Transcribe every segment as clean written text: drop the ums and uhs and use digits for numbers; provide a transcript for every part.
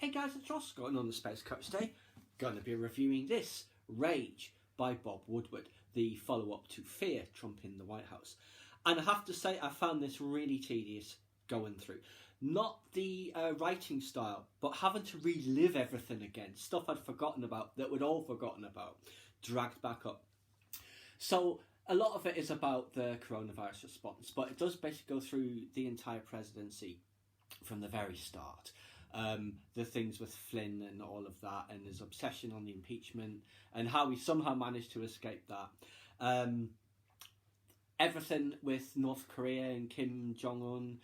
Hey guys, it's Ross going on the Space Coach today. Going to be reviewing this, Rage by Bob Woodward, the follow-up to Fear, Trump in the White House. And I have to say, I found this really tedious going through. Not the writing style, but having to relive everything again. Stuff I'd forgotten about, that we'd all forgotten about, dragged back up. So a lot of it is about the coronavirus response, but it does basically go through the entire presidency from the very start. The things with Flynn and all of that, and his obsession on the impeachment, and how he somehow managed to escape that. Everything with North Korea and Kim Jong-un.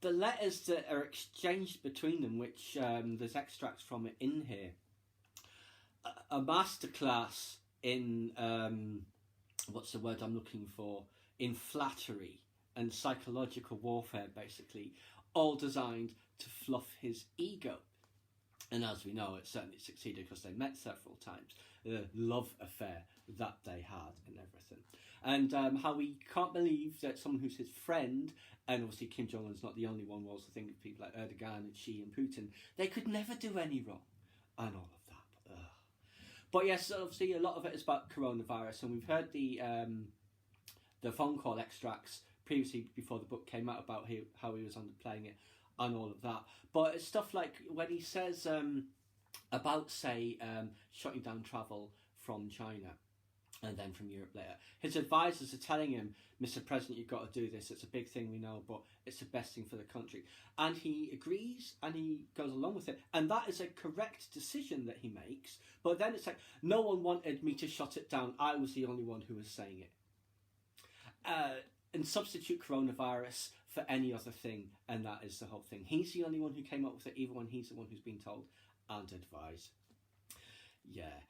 The letters that are exchanged between them, which there's extracts from it in here. A masterclass in, what's the word I'm looking for? In flattery and psychological warfare, basically. All designed to fluff his ego. And as we know, it certainly succeeded because they met several times. The love affair that they had and everything. And how he can't believe that someone who's his friend, and obviously Kim Jong-un's not the only one, we'll also think of people like Erdogan and Xi and Putin, they could never do any wrong. And all of that. But yes, obviously a lot of it is about coronavirus, and we've heard the phone call extracts previously before the book came out about how he was underplaying it and all of that. But it's stuff like when he says about, say, shutting down travel from China and then from Europe later. His advisors are telling him, Mr. President, you've got to do this. It's a big thing, we know, but it's the best thing for the country. And he agrees and he goes along with it. And that is a correct decision that he makes. But then it's like, no one wanted me to shut it down. I was the only one who was saying it. And substitute coronavirus for any other thing, and that is the whole thing. He's the only one who came up with it, even when he's the one who's been told and advised. Yeah.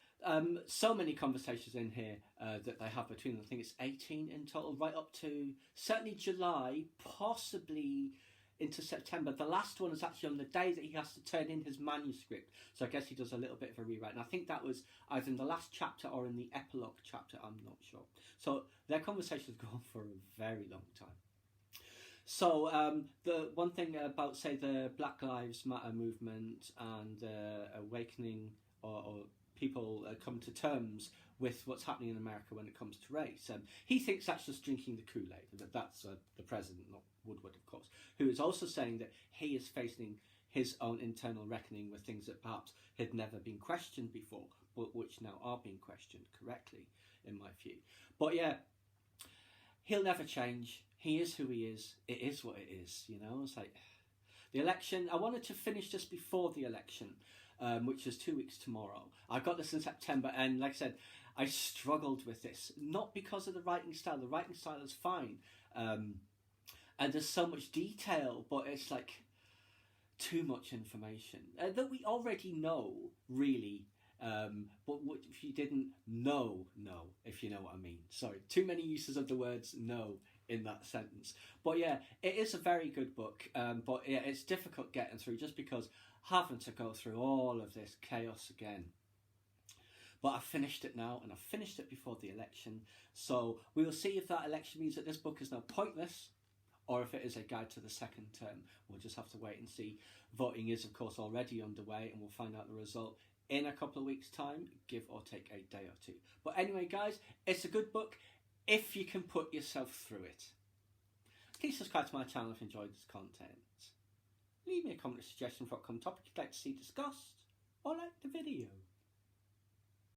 So many conversations in here that they have between them. I think it's 18 in total, right up to certainly July, possibly into September. The last one is actually on the day that he has to turn in his manuscript. So I guess he does a little bit of a rewrite. And I think that was either in the last chapter or in the epilogue chapter, I'm not sure. So their conversations go on for a very long time. So the one thing about, say, the Black Lives Matter movement and awakening or people come to terms with what's happening in America when it comes to race. He thinks that's just drinking the Kool-Aid. That's the president, not Woodward, of course, who is also saying that he is facing his own internal reckoning with things that perhaps had never been questioned before, but which now are being questioned correctly, in my view. But yeah, he'll never change. He is who he is. It is what it is, you know. It's like the election. I wanted to finish just before the election, which is 2 weeks tomorrow. I got this in September, and like I said, I struggled with this. Not because of the writing style. The writing style is fine. And there's so much detail, but it's like too much information that we already know, really. But what if you didn't know, if you know what I mean. Sorry, too many uses of the words know in that sentence. But yeah, it is a very good book, but yeah, it's difficult getting through just because having to go through all of this chaos again. But I've finished it now, and I've finished it before the election, so we will see if that election means that this book is now pointless, or if it is a guide to the second term. We'll just have to wait and see. Voting is, of course, already underway, and we'll find out the result in a couple of weeks' time, give or take a day or two. But anyway, guys, it's a good book if you can put yourself through it. Please subscribe to my channel if you enjoyed this content. Leave me a comment or suggestion for what upcoming topic you'd like to see discussed, or like the video.